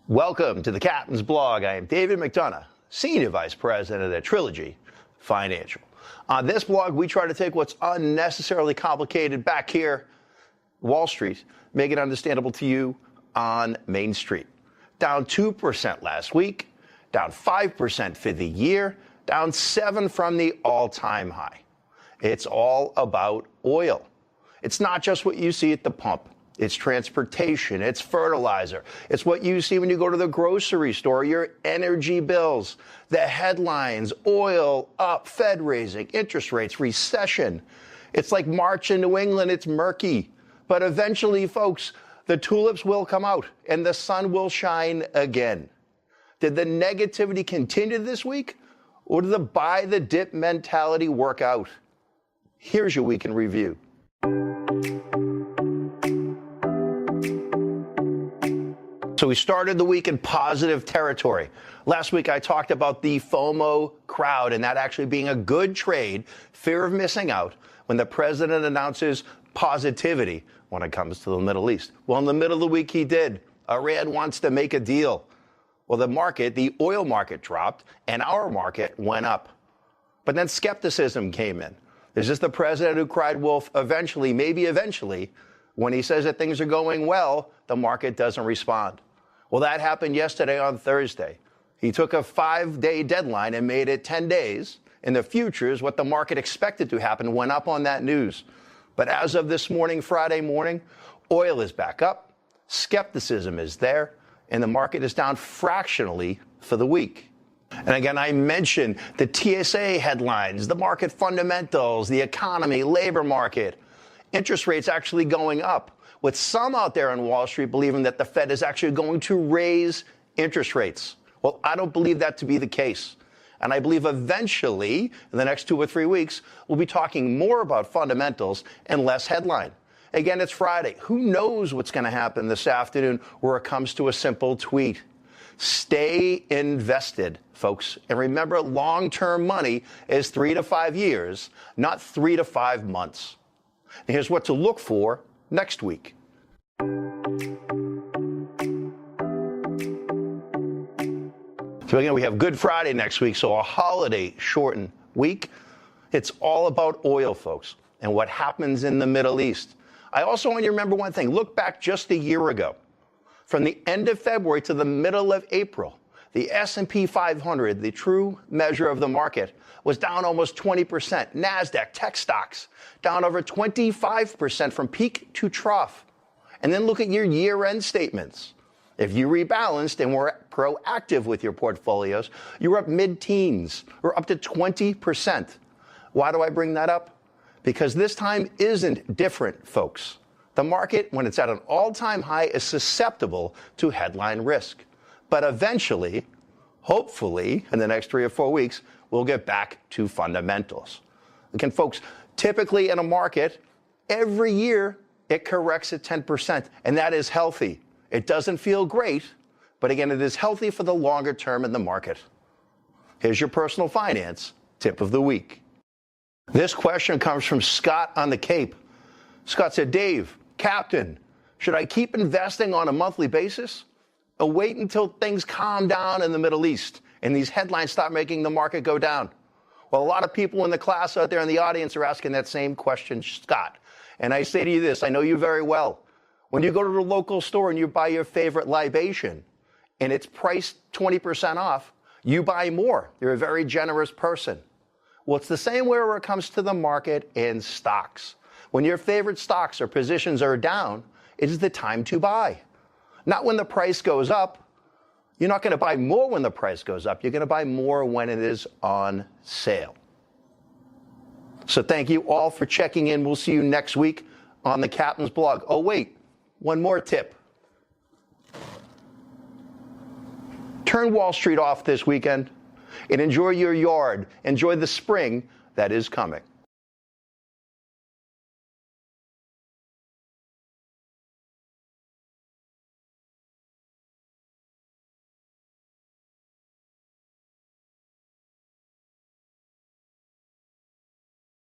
Welcome to the Captain's Blog. I am David McDonough, Senior Vice President at Trilogy Financial. On this blog, we try to take what's unnecessarily complicated back here, Wall Street, make it understandable to you on Main Street. Down 2% last week, down 5% for the year, down 7% from the all-time high. It's all about oil. It's not just what you see at the pump. It's transportation, it's fertilizer, it's what you see when you go to the grocery store, your energy bills, the headlines, oil up, Fed raising, interest rates, recession. It's like March in New England, it's murky. But eventually, folks, the tulips will come out and the sun will shine again. Did the negativity continue this week, or did the buy the dip mentality work out? Here's your week in review. So we started the week in positive territory. Last week I talked about the FOMO crowd and that actually being a good trade, fear of missing out, when the president announces positivity when it comes to the Middle East. Well, in the middle of the week he did. Iran wants to make a deal. Well, the oil market dropped and our market went up. But then skepticism came in. Is this the president who cried wolf? Eventually, maybe eventually, when he says that things are going well, the market doesn't respond. Well, that happened yesterday on Thursday. He took a 5-day deadline and made it 10 days. In the futures, what the market expected to happen went up on that news. But as of this morning, Friday morning, oil is back up, skepticism is there, and the market is down fractionally for the week. And again, I mentioned the TSA headlines, the market fundamentals, the economy, labor market, interest rates actually going up, with some out there on Wall Street believing that the Fed is actually going to raise interest rates. Well, I don't believe that to be the case. And I believe eventually, in the next 2 or 3 weeks, we'll be talking more about fundamentals and less headline. Again, it's Friday. Who knows what's going to happen this afternoon where it comes to a simple tweet? Stay invested, folks. And remember, long-term money is 3 to 5 years, not 3 to 5 months. And here's what to look for next week. So again, we have Good Friday next week, so a holiday shortened week. It's all about oil, folks, and what happens in the Middle East. I also want you to remember one thing. Look back just a year ago. From the end of February to the middle of April, the S&P 500, the true measure of the market, was down almost 20%. NASDAQ, tech stocks, down over 25% from peak to trough. And then look at your year-end statements. If you rebalanced and were proactive with your portfolios, you were up mid-teens or up to 20%. Why do I bring that up? Because this time isn't different, folks. The market, when it's at an all-time high, is susceptible to headline risk. But eventually, hopefully, in the next 3 or 4 weeks, we'll get back to fundamentals. Again, folks, typically in a market, every year it corrects at 10%, and that is healthy. It doesn't feel great, but again, it is healthy for the longer term in the market. Here's your personal finance tip of the week. This question comes from Scott on the Cape. Scott said, Dave, Captain, should I keep investing on a monthly basis or wait until things calm down in the Middle East and these headlines stop making the market go down? Well, a lot of people in the class out there in the audience are asking that same question, Scott. And I say to you this, I know you very well. When you go to the local store and you buy your favorite libation and it's priced 20% off, you buy more. You're a very generous person. Well, it's the same way when it comes to the market and stocks. When your favorite stocks or positions are down, it is the time to buy. Not when the price goes up. You're not going to buy more when the price goes up. You're going to buy more when it is on sale. So thank you all for checking in. We'll see you next week on the Captain's Blog. Oh, wait, one more tip. Turn Wall Street off this weekend and enjoy your yard. Enjoy the spring that is coming.